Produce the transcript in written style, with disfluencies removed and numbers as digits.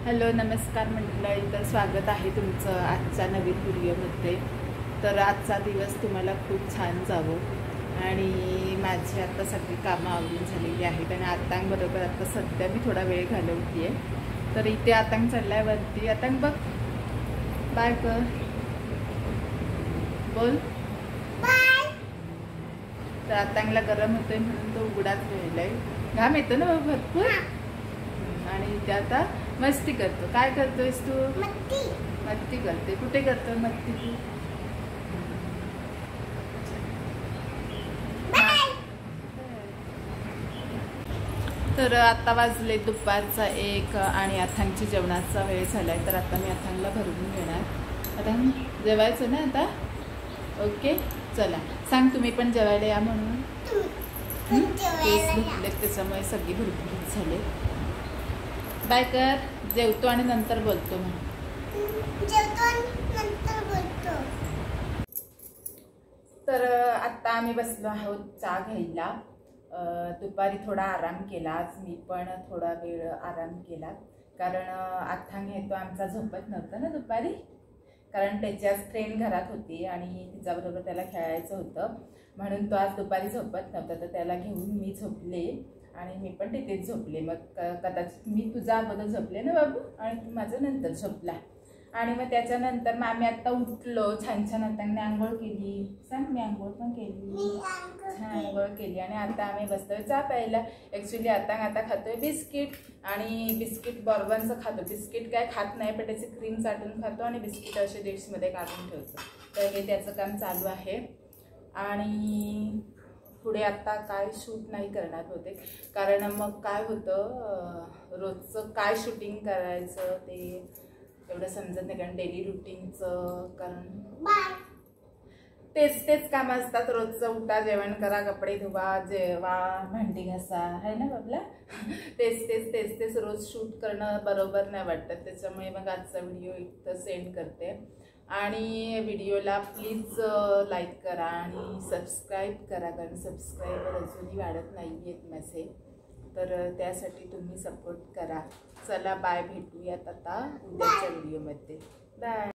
Hello नमस्कार मंडळी, तर स्वागत आहे तुमचं आजच्या नवीन व्हिडिओमध्ये। तर आजचा दिवस तुम्हाला खूप छान जावं आणि माझी आता सगळी कामं आवरून झालेली आहेत आणि आतांबरोबर आता सध्या मी थोडा वेळ घालवते आहे। तर इथे आतांग चाललाय वरती। आतांग बघ, बाय कर, बोल बाय। तर आतांगला गरम होतोय म्हणून तो उघडाच राहिलाय, घाम येतो ना भरपूर आणि ते आता मस्ती करतो। काय करतोयस तू? मस्ती मस्ती करते। कुठे करतो मस्ती तू? तर आता वाजले दुपारचा 1 आणि अथांगची जेवणाचा वेळ झालाय। तर आता मी अथांगला भरवून घेणार। अथांग जेवायचं ना आता? ओके चला, सांग तुम्ही पण जेवायला या म्हणून। केस धुतले त्याच्यामुळे सगळी भरपूर झाले। बाय कर, जेवतो आणि नंतर बोलतो मग। तर आता आम्ही बसलो आहोत चहा घ्यायला। दुपारी थोडा आराम केला, आज मी पण थोडा वेळ आराम केला कारण अथांग हे तो आमचा झोपत नव्हता ना दुपारी, कारण त्याच्याच फ्रेंड घरात होती आणि तिच्याबरोबर त्याला खेळायचं होतं म्हणून तो आज दुपारी झोपत नव्हता। तर त्याला घेऊन मी झोपले आणि मी पण तिथेच झोपले। मग कदाचित मी तुझ्या अगोदर झोपले ना बाबू आणि तू माझ्या नंतर झोपला आणि मग त्याच्यानंतर मग आम्ही आता उठलो, छान छान आतांनी आंघोळ केली। सांग, मी आंघोळ पण केली, छान आंघोळ केली आणि आता आम्ही बसतोय चहा प्यायला। ॲक्च्युली आता खातोय बिस्किट आणि बिस्किट बॉर्बनचं खातो। बिस्किट काय खात नाही पण त्याची क्रीम चाटून खातो आणि बिस्किट असे डिशमध्ये काढून ठेवतो। तर हे त्याचं काम चालू आहे आणि पुढे आता काय शूट नाही करणार होते कारण मग काय होतं, रोजचं काय शूटिंग करायचं ते एवढं समजत नाही कारण डेली रुटीनचं, कारण तेच काम असतात रोजचं। उठा, जेवण करा, कपडे धुवा, जेवा, भांडी घासा, आहे ना बाबला। तेच रोज शूट करणं बरोबर नाही वाटत। त्याच्यामुळे मग आजचा व्हिडिओ इथं सेंड करते आणि व्हिडिओला प्लीज लाईक करा आणि सबस्क्राईब करा कारण सबस्क्रायबर अजूनही वाढत नाही आहेत माझे, तर त्यासाठी तुम्ही सपोर्ट करा। चला बाय, भेटूयात आता उद्याच्या व्हिडिओमध्ये। बाय।